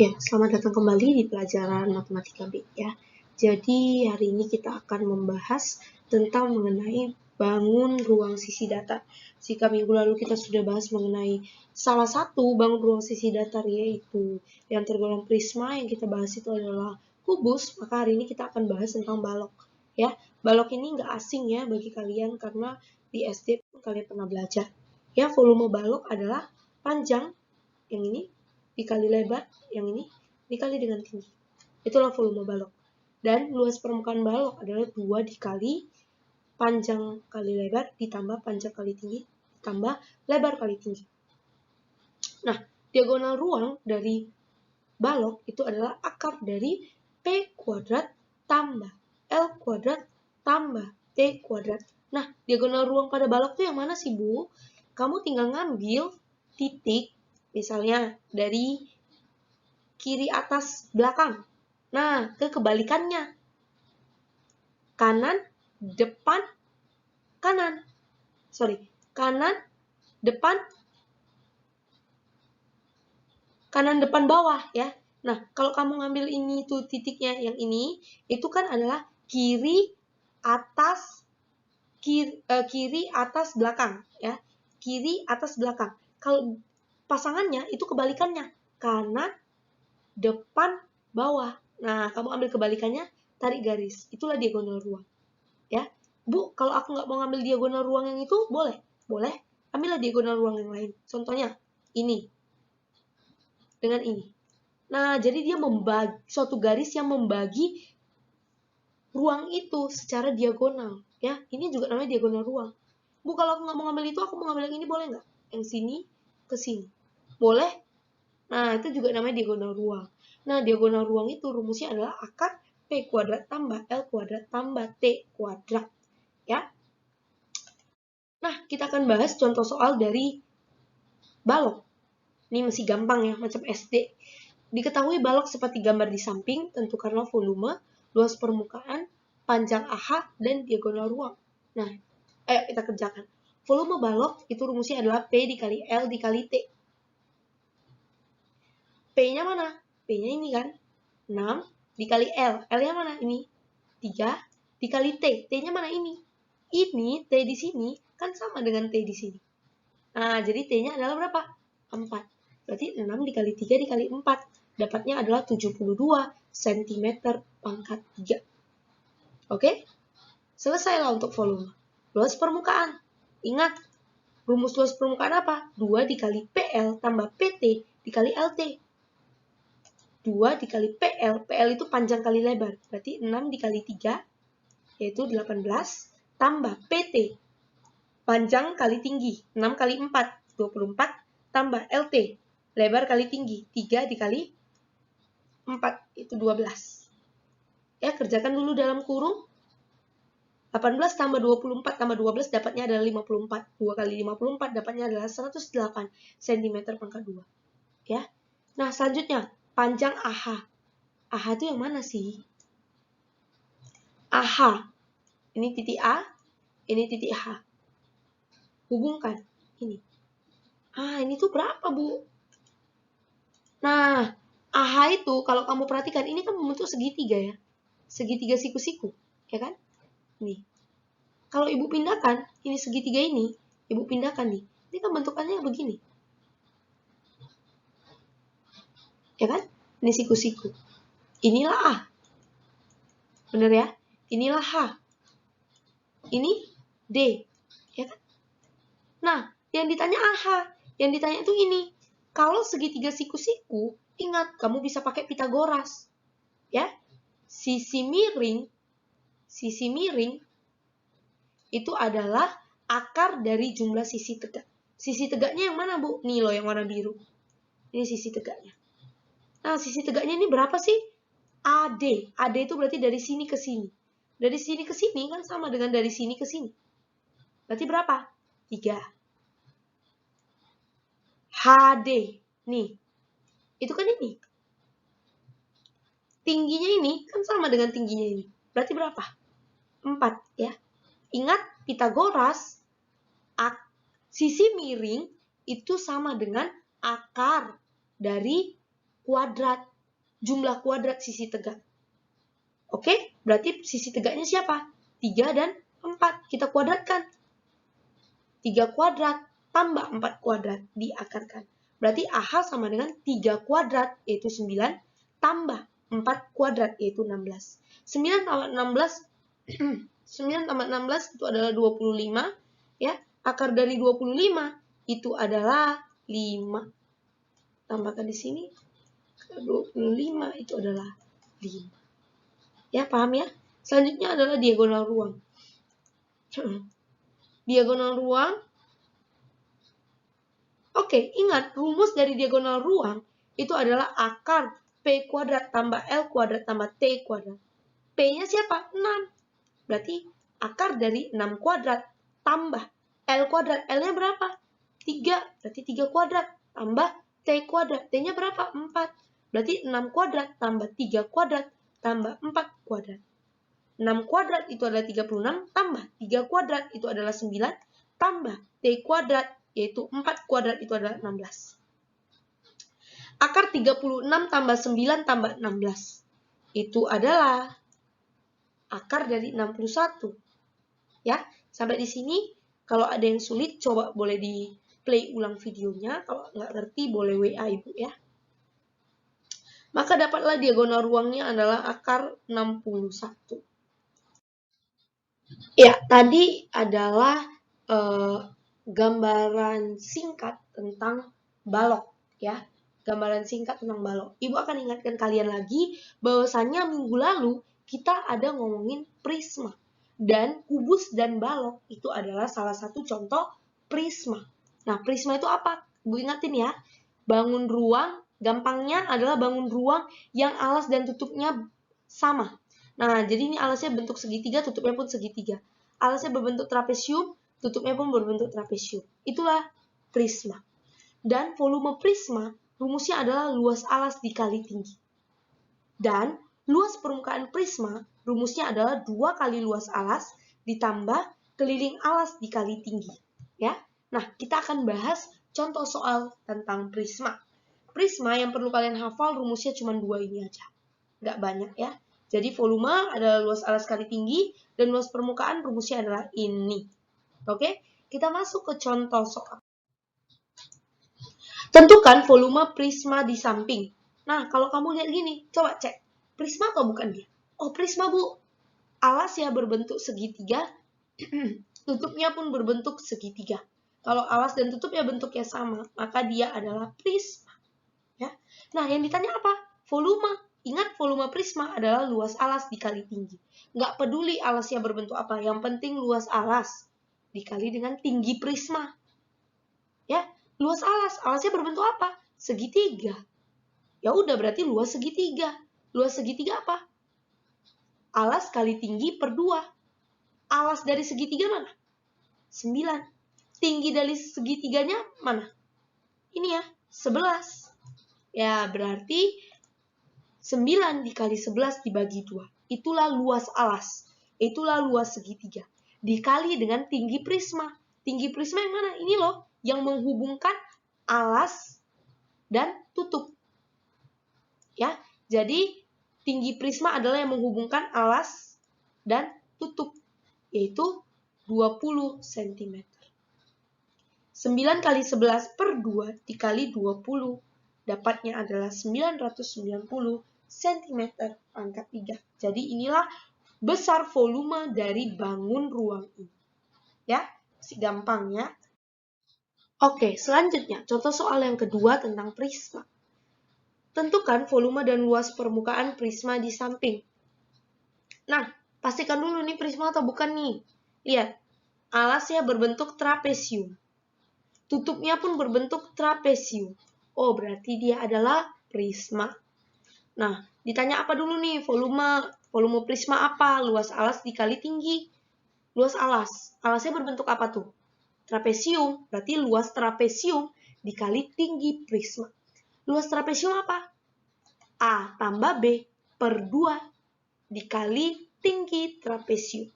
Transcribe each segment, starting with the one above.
Ya, selamat datang kembali di pelajaran Matematika B ya. Jadi hari ini kita akan membahas tentang mengenai bangun ruang sisi datar. Jika minggu lalu kita sudah bahas mengenai salah satu bangun ruang sisi datar, yaitu yang tergolong prisma, yang kita bahas itu adalah kubus, maka hari ini kita akan bahas tentang balok. Ya, balok ini nggak asing ya bagi kalian karena di SD kalian pernah belajar. Ya, volume balok adalah panjang yang ini dikali lebar, yang ini dikali dengan tinggi. Itulah volume balok. Dan luas permukaan balok adalah 2 dikali panjang kali lebar ditambah panjang kali tinggi ditambah lebar kali tinggi. Nah, diagonal ruang dari balok itu adalah akar dari P kuadrat tambah L kuadrat tambah T kuadrat. Nah, diagonal ruang pada balok itu yang mana sih, Bu? Kamu tinggal ngambil titik, misalnya dari kiri atas belakang. Nah, ke kebalikannya. Kanan, depan, kanan. Kanan, depan, bawah ya. Nah, kalau kamu ngambil ini tuh titiknya yang ini, itu kan adalah kiri atas belakang ya. Kiri atas belakang. Kalau pasangannya itu kebalikannya. Kanan, depan, bawah. Nah, kamu ambil kebalikannya, tarik garis. Itulah diagonal ruang. Ya, Bu, kalau aku nggak mau ngambil diagonal ruang yang itu, boleh? Boleh. Ambillah diagonal ruang yang lain. Contohnya, ini. Dengan ini. Nah, jadi dia membagi suatu garis yang membagi ruang itu secara diagonal. Ya, ini juga namanya diagonal ruang. Bu, kalau aku nggak mau ngambil itu, aku mau ngambil yang ini, boleh nggak? Yang sini ke sini. Boleh? Nah, itu juga namanya diagonal ruang. Nah, diagonal ruang itu rumusnya adalah akar P kuadrat tambah L kuadrat tambah T kuadrat. Ya. Nah, kita akan bahas contoh soal dari balok. Ini masih gampang ya, macam SD. Diketahui balok seperti gambar di samping, tentukanlah volume, luas permukaan, panjang AH, dan diagonal ruang. Nah, ayo kita kerjakan. Volume balok itu rumusnya adalah P dikali L dikali T. P-nya mana? P-nya ini kan. 6 dikali L. L-nya mana? Ini. 3 dikali T. T-nya mana? Ini. Ini, T di sini, kan sama dengan T di sini. Nah, jadi T-nya adalah berapa? 4. Berarti 6 dikali 3 dikali 4. Dapatnya adalah 72 cm pangkat 3. Oke? Selesailah untuk volume. Luas permukaan. Ingat, rumus luas permukaan apa? 2 dikali PL tambah PT dikali LT. 2 dikali PL. PL itu panjang kali lebar. Berarti 6 dikali 3, yaitu 18, tambah PT. Panjang kali tinggi. 6 kali 4, 24, tambah LT. Lebar kali tinggi. 3 dikali 4, itu 12. Ya, kerjakan dulu dalam kurung. 18 tambah 24 tambah 12 dapatnya adalah 54. 2 kali 54 dapatnya adalah 108 cm pangkat 2. Ya. Nah, selanjutnya, panjang AH. AH itu yang mana sih? AH. Ini titik A, ini titik H. Hubungkan. Ini. Ini tuh berapa, Bu? Nah, AH itu kalau kamu perhatikan, ini kan membentuk segitiga ya. Segitiga siku-siku, ya kan? Nih. Kalau Ibu pindahkan, ini segitiga ini, Ibu pindahkan nih. Ini kan bentukannya begini. Ya kan? Ini siku-siku. Inilah A. Benar ya? Inilah H. Ini D. Ya kan? Nah, yang ditanya AH. Yang ditanya itu ini. Kalau segitiga siku-siku, ingat, kamu bisa pakai Pitagoras. Ya? Sisi miring itu adalah akar dari jumlah sisi tegak. Sisi tegaknya yang mana, Bu? Nih loh, yang warna biru. Ini sisi tegaknya. Nah, sisi tegaknya ini berapa sih? AD. AD itu berarti dari sini ke sini. Dari sini ke sini kan sama dengan dari sini ke sini. Berarti berapa? 3. HD. Nih. Itu kan ini. Tingginya ini kan sama dengan tingginya ini. Berarti berapa? 4 ya. Ingat, Pitagoras, sisi miring itu sama dengan akar dari kuadrat. jumlah kuadrat sisi tegak. Oke, berarti sisi tegaknya siapa? 3 dan 4. Kita kuadratkan. 3 kuadrat tambah 4 kuadrat diakarkan. Berarti AH sama dengan 3 kuadrat, yaitu 9, tambah 4 kuadrat, yaitu 16. 9 tambah 16, 9 tambah 16 itu adalah 25. Ya, akar dari 25 itu adalah 5. Tambahkan di sini, 25 itu adalah 5. Ya, paham ya? Selanjutnya adalah diagonal ruang. Diagonal ruang. Oke, ingat rumus dari diagonal ruang itu adalah akar P kuadrat tambah L kuadrat tambah T kuadrat. P-nya siapa? 6. Berarti akar dari 6 kuadrat tambah L kuadrat. L-nya berapa? 3. Berarti 3 kuadrat tambah T kuadrat. T-nya berapa? 4. Berarti 6 kuadrat tambah 3 kuadrat tambah 4 kuadrat. 6 kuadrat itu adalah 36, tambah 3 kuadrat itu adalah 9, tambah T kuadrat, yaitu 4 kuadrat itu adalah 16. Akar 36 tambah 9 tambah 16. Itu adalah akar dari 61. Ya, sampai di sini. Kalau ada yang sulit, coba boleh di play ulang videonya. Kalau nggak ngerti, boleh WA Ibu ya. Maka dapatlah diagonal ruangnya adalah akar 61. Ya, tadi adalah gambaran singkat tentang balok ya. Gambaran singkat tentang balok. Ibu akan ingatkan kalian lagi bahwasannya minggu lalu kita ada ngomongin prisma. Dan kubus dan balok itu adalah salah satu contoh prisma. Nah, prisma itu apa? Ibu ingatin ya. Bangun ruang, gampangnya adalah bangun ruang yang alas dan tutupnya sama. Nah, jadi ini alasnya bentuk segitiga, tutupnya pun segitiga. Alasnya berbentuk trapesium, tutupnya pun berbentuk trapesium. Itulah prisma. Dan volume prisma, rumusnya adalah luas alas dikali tinggi. Dan luas permukaan prisma, rumusnya adalah 2 kali luas alas ditambah keliling alas dikali tinggi. Ya. Nah, kita akan bahas contoh soal tentang prisma. Prisma yang perlu kalian hafal rumusnya cuma 2 ini aja. Nggak banyak ya. Jadi volume adalah luas alas kali tinggi, dan luas permukaan rumusnya adalah ini. Oke, kita masuk ke contoh soal. Tentukan volume prisma di samping. Nah, kalau kamu lihat gini, coba cek. Prisma atau bukan dia? Oh, prisma, Bu. Alasnya berbentuk segitiga, tutupnya pun berbentuk segitiga. Kalau alas dan tutupnya bentuknya sama, maka dia adalah prisma. Ya. Nah, yang ditanya apa? Volume. Ingat, volume prisma adalah luas alas dikali tinggi. Nggak peduli alasnya berbentuk apa, yang penting luas alas dikali dengan tinggi prisma. Ya, luas alasnya berbentuk apa? Segitiga. Ya udah, berarti luas segitiga. Luas segitiga apa? Alas kali tinggi per 2. Alas dari segitiga mana? 9. Tinggi dari segitiganya mana? Ini ya, 11. Ya, berarti 9 dikali 11 dibagi 2. Itulah luas alas. Itulah luas segitiga. Dikali dengan tinggi prisma. Tinggi prisma yang mana? Ini loh, yang menghubungkan alas dan tutup. Ya, jadi tinggi prisma adalah yang menghubungkan alas dan tutup, yaitu 20 cm. 9 kali 11 per 2 dikali 20. Dapatnya adalah 990 cm pangkat 3. Jadi inilah besar volume dari bangun ruang ini. Ya, masih gampang ya. Oke, selanjutnya contoh soal yang kedua tentang prisma. Tentukan volume dan luas permukaan prisma di samping. Nah, pastikan dulu nih prisma atau bukan nih. Lihat, alasnya berbentuk trapesium. Tutupnya pun berbentuk trapesium. Oh, berarti dia adalah prisma. Nah, ditanya apa dulu nih? Volume prisma apa? Luas alas dikali tinggi. Luas alas. Alasnya berbentuk apa tuh? Trapesium. Berarti luas trapesium dikali tinggi prisma. Luas trapesium apa? A tambah B per 2 dikali tinggi trapesium.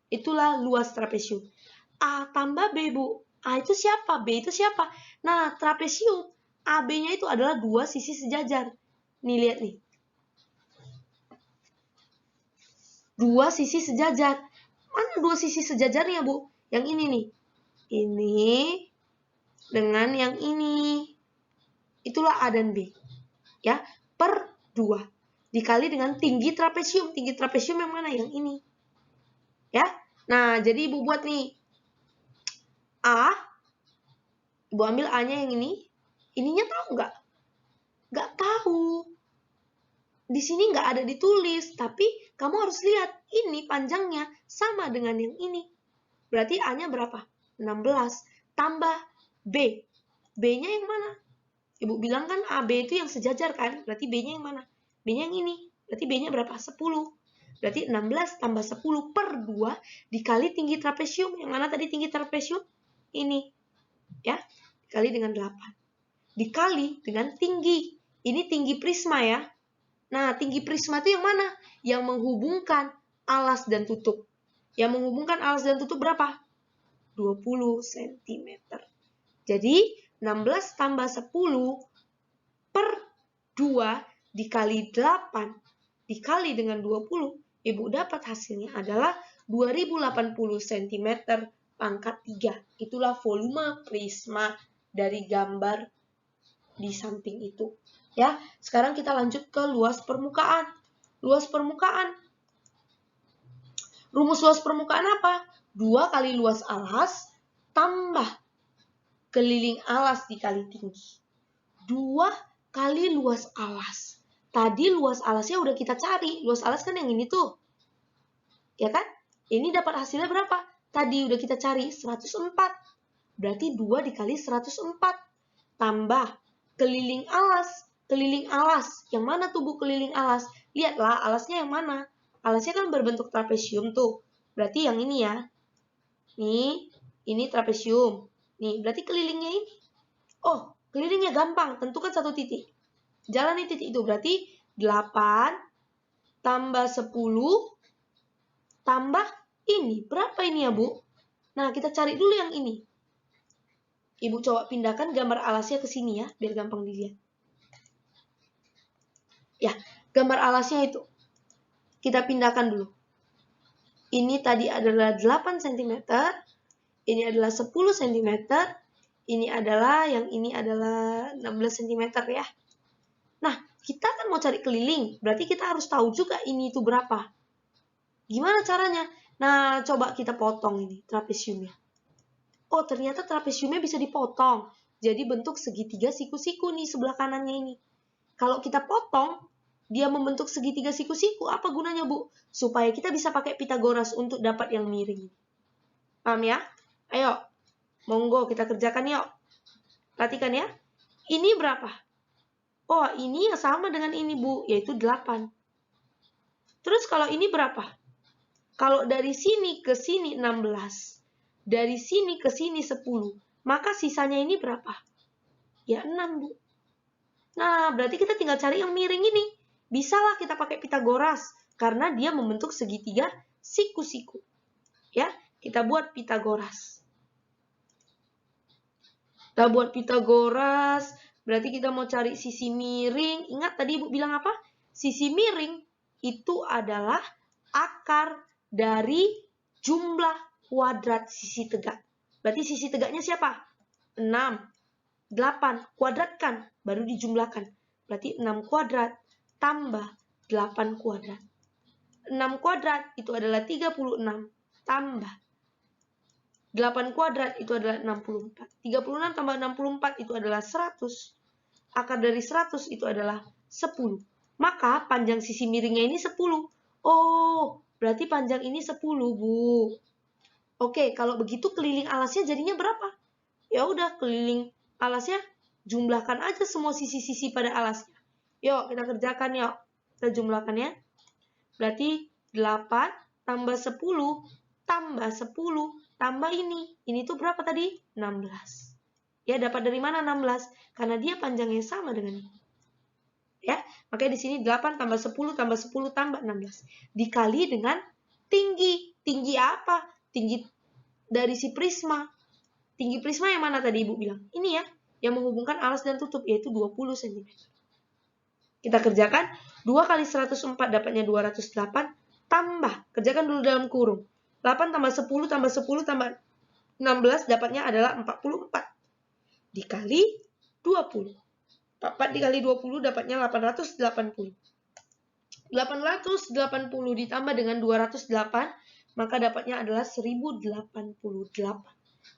Itulah luas trapesium. A tambah B, Bu. A itu siapa? B itu siapa? Nah, trapesium. AB-nya itu adalah 2 sisi sejajar. Nih, lihat nih. Dua sisi sejajar. Mana dua sisi sejajarnya, Bu? Yang ini nih. Ini dengan yang ini. Itulah A dan B. Ya, per 2. Dikali dengan tinggi trapesium. Tinggi trapesium yang mana? Yang ini. Ya. Nah, jadi Ibu buat nih. A. Ibu ambil A-nya yang ini. Ininya tahu nggak? Nggak tahu. Di sini nggak ada ditulis, tapi kamu harus lihat ini panjangnya sama dengan yang ini. Berarti A-nya berapa? 16 tambah B. B-nya yang mana? Ibu bilang kan AB itu yang sejajar kan? Berarti B-nya yang mana? B-nya yang ini. Berarti B-nya berapa? 10. Berarti 16 tambah 10 per 2 dikali tinggi trapesium. Yang mana tadi tinggi trapesium? Ini. Ya, dikali dengan 8. Dikali dengan tinggi. Ini tinggi prisma ya. Nah, tinggi prisma itu yang mana? Yang menghubungkan alas dan tutup. Yang menghubungkan alas dan tutup berapa? 20 cm. Jadi, 16 tambah 10 per 2 dikali 8 dikali dengan 20, Ibu dapat hasilnya adalah 2080 cm pangkat 3. Itulah volume prisma dari gambar di samping itu. Ya, sekarang kita lanjut ke luas permukaan. Luas permukaan. Rumus luas permukaan apa? 2 kali luas alas tambah keliling alas dikali tinggi. 2 kali luas alas. Tadi luas alasnya udah kita cari. Luas alas kan yang ini tuh. Ya kan? Ini dapat hasilnya berapa? Tadi udah kita cari 104. Berarti 2 dikali 104. Tambah keliling alas. Keliling alas. Yang mana tuh Bu keliling alas? Lihatlah alasnya yang mana. Alasnya kan berbentuk trapesium tuh. Berarti yang ini ya. Nih, ini trapesium. Nih, berarti kelilingnya ini. Oh, kelilingnya gampang. Tentukan satu titik. Jalani titik itu. Berarti 8 tambah 10 tambah ini. Berapa ini ya, Bu? Nah, kita cari dulu yang ini. Ibu coba pindahkan gambar alasnya ke sini ya, biar gampang dilihat. Ya, gambar alasnya itu. Kita pindahkan dulu. Ini tadi adalah 8 cm. Ini adalah 10 cm. Ini adalah, yang ini adalah 16 cm ya. Nah, kita kan mau cari keliling. Berarti kita harus tahu juga ini itu berapa. Gimana caranya? Nah, coba kita potong ini trapesiumnya. Oh, ternyata trapesiumnya bisa dipotong. Jadi bentuk segitiga siku-siku nih sebelah kanannya ini. Kalau kita potong, dia membentuk segitiga siku-siku. Apa gunanya, Bu? Supaya kita bisa pakai Pitagoras untuk dapat yang miring. Paham ya? Ayo, monggo kita kerjakan yuk. Perhatikan ya. Ini berapa? Oh, ini yang sama dengan ini, Bu, yaitu 8. Terus kalau ini berapa? Kalau dari sini ke sini 16. Dari sini ke sini 10. Maka sisanya ini berapa? Ya 6, Bu. Nah, berarti kita tinggal cari yang miring ini. Bisalah kita pakai Pitagoras. Karena dia membentuk segitiga siku-siku. Ya, kita buat Pitagoras. Kita buat Pitagoras. Berarti kita mau cari sisi miring. Ingat tadi Ibu bilang apa? Sisi miring itu adalah akar dari jumlah kuadrat sisi tegak. Berarti sisi tegaknya siapa? 6. 8. Kuadratkan, baru dijumlahkan. Berarti 6 kuadrat tambah 8 kuadrat. 6 kuadrat itu adalah 36 tambah 8 kuadrat itu adalah 64. 36 tambah 64 itu adalah 100. Akar dari 100 itu adalah 10. Maka panjang sisi miringnya ini 10. Oh, berarti panjang ini 10, Bu. Oke, kalau begitu keliling alasnya jadinya berapa? Ya udah, keliling alasnya jumlahkan aja semua sisi-sisi pada alasnya. Yuk, kita kerjakan yuk. Kita jumlahkan ya. Berarti 8 tambah 10 tambah 10 tambah ini. Ini tuh berapa tadi? 16. Ya, dapat dari mana 16? Karena dia panjangnya sama dengan ini. Ya, makanya di sini 8 tambah 10 tambah 10 tambah 16. Dikali dengan tinggi. Tinggi apa? Tinggi dari si prisma. Tinggi prisma yang mana tadi Ibu bilang? Ini ya, yang menghubungkan alas dan tutup, yaitu 20 cm. Kita kerjakan. 2 kali 104 dapatnya 208. Tambah. Kerjakan dulu dalam kurung. 8 tambah 10 tambah 10 tambah 16 dapatnya adalah 44. Dikali 20. 4 dikali 20 dapatnya 880. 880 ditambah dengan 208, maka dapatnya adalah 1088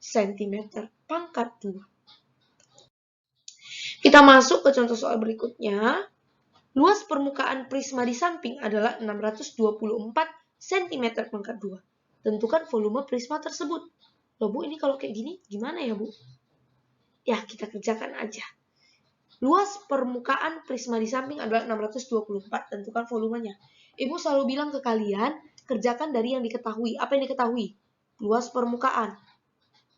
cm pangkat 2. Kita masuk ke contoh soal berikutnya. Luas permukaan prisma di samping adalah 624 cm pangkat 2. Tentukan volume prisma tersebut. Loh Bu, ini kalau kayak gini gimana ya Bu? Ya, kita kerjakan aja. Luas permukaan prisma di samping adalah 624. Tentukan volumenya. Ibu selalu bilang ke kalian, kerjakan dari yang diketahui. Apa yang diketahui? Luas permukaan.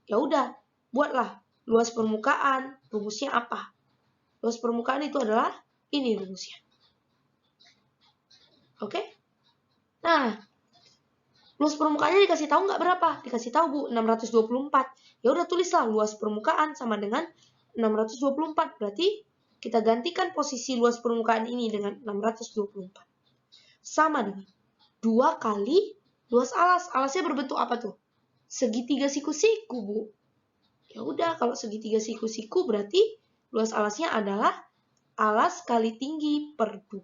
Ya udah, buatlah luas permukaan. Rumusnya apa? Luas permukaan itu adalah ini rumusnya. Oke? Nah, luas permukaannya dikasih tahu nggak berapa? Dikasih tahu Bu, 624. Ya udah tulislah luas permukaan sama dengan 624. Berarti kita gantikan posisi luas permukaan ini dengan 624. Sama dengan 2 kali luas alas. Alasnya berbentuk apa tuh? Segitiga siku-siku, Bu. Ya udah, kalau segitiga siku-siku berarti luas alasnya adalah alas kali tinggi per 2.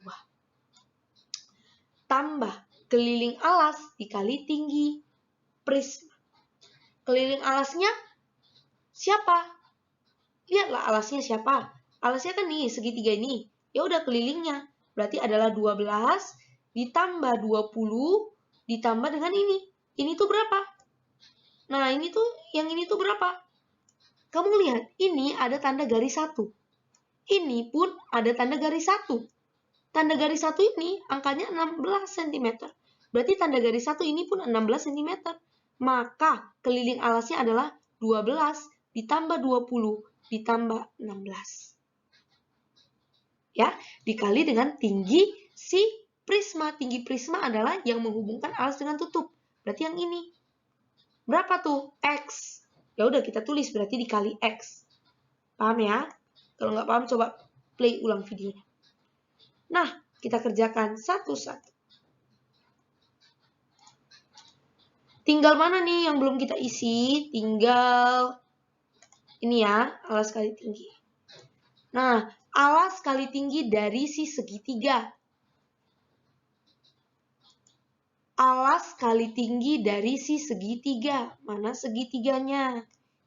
Tambah keliling alas dikali tinggi prisma. Keliling alasnya siapa? Lihatlah alasnya siapa? Alasnya kan nih, segitiga ini. Ya udah kelilingnya. Berarti adalah 12 ditambah 20 ditambah dengan ini. Ini tuh berapa? Nah, ini tuh, yang ini tuh berapa? Kamu lihat, ini ada tanda garis 1. Ini pun ada tanda garis 1. Tanda garis 1 ini angkanya 16 cm. Berarti tanda garis 1 ini pun 16 cm. Maka keliling alasnya adalah 12 ditambah 20 ditambah 16. Ya, dikali dengan tinggi si prisma. Tinggi prisma adalah yang menghubungkan alas dengan tutup. Berarti yang ini. Berapa tuh? X. Ya udah kita tulis berarti dikali X. Paham ya? Kalau nggak paham coba play ulang videonya. Nah, kita kerjakan satu-satu. Tinggal mana nih yang belum kita isi? Tinggal ini ya, alas kali tinggi. Nah, alas kali tinggi dari si segitiga. Alas kali tinggi dari si segitiga. Mana segitiganya?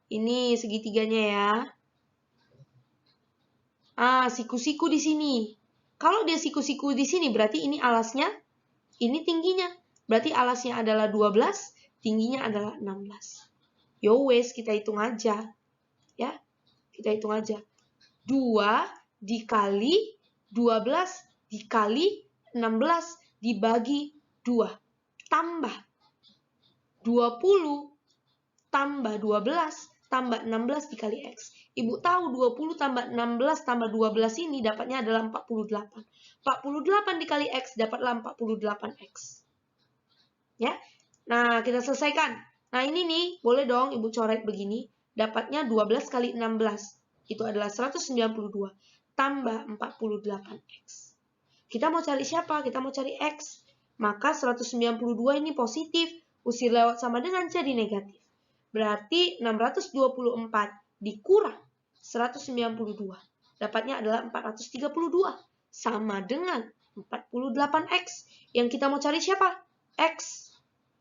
Ini segitiganya ya. Siku-siku di sini. Kalau dia siku-siku di sini berarti ini alasnya, ini tingginya. Berarti alasnya adalah 12, tingginya adalah 16. Yo wes, kita hitung aja. Ya, kita hitung aja. 2 dikali 12 dikali 16 dibagi 2. Tambah 20 tambah 12 tambah 16 dikali X. Ibu tahu 20 tambah 16 tambah 12 ini dapatnya adalah 48. 48 dikali X dapatlah 48X. Ya. Nah, kita selesaikan. Nah, ini nih, boleh dong Ibu coret begini. Dapatnya 12 kali 16. Itu adalah 192 tambah 48X. Kita mau cari siapa? Kita mau cari X. Maka 192 ini positif. Usir lewat sama dengan jadi negatif. Berarti 624 dikurang 192. Dapatnya adalah 432. Sama dengan 48X. Yang kita mau cari siapa? X.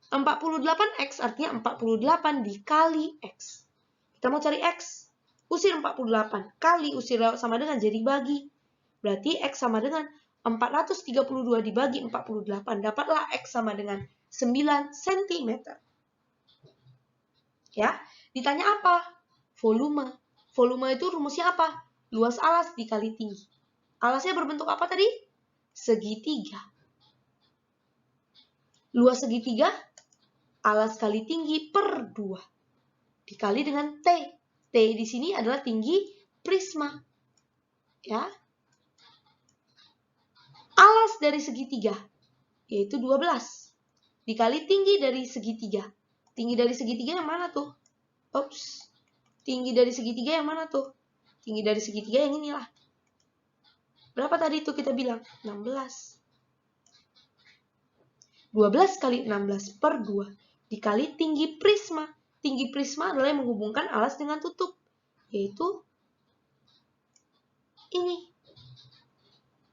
48X artinya 48 dikali X. Kita mau cari X. Usir 48. Kali usir lewat sama dengan jadi bagi. Berarti X sama dengan 432 dibagi 48. Dapatlah X sama dengan 9 cm. Ya, ditanya apa? Volume. Volume itu rumusnya apa? Luas alas dikali tinggi. Alasnya berbentuk apa tadi? Segitiga. Luas segitiga, alas kali tinggi per 2. Dikali dengan T. T di sini adalah tinggi prisma. Ya. Alas dari segitiga, yaitu 12. Dikali tinggi dari segitiga. Tinggi dari segitiga yang mana tuh? Ops. Tinggi dari segitiga yang mana tuh? Tinggi dari segitiga yang inilah. Berapa tadi itu kita bilang? 16. 12 kali 16 per 2 dikali tinggi prisma. Tinggi prisma adalah yang menghubungkan alas dengan tutup, yaitu ini.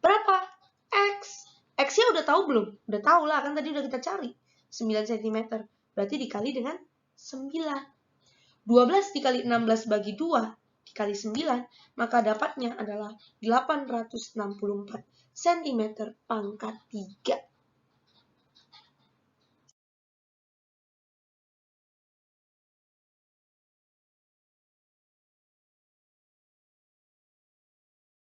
Berapa? X. X-nya udah tahu belum? Udah tahu lah, kan tadi udah kita cari. 9 cm. Berarti dikali dengan 9. 12 dikali 16 bagi 2 dikali 9, maka dapatnya adalah 864 cm pangkat 3.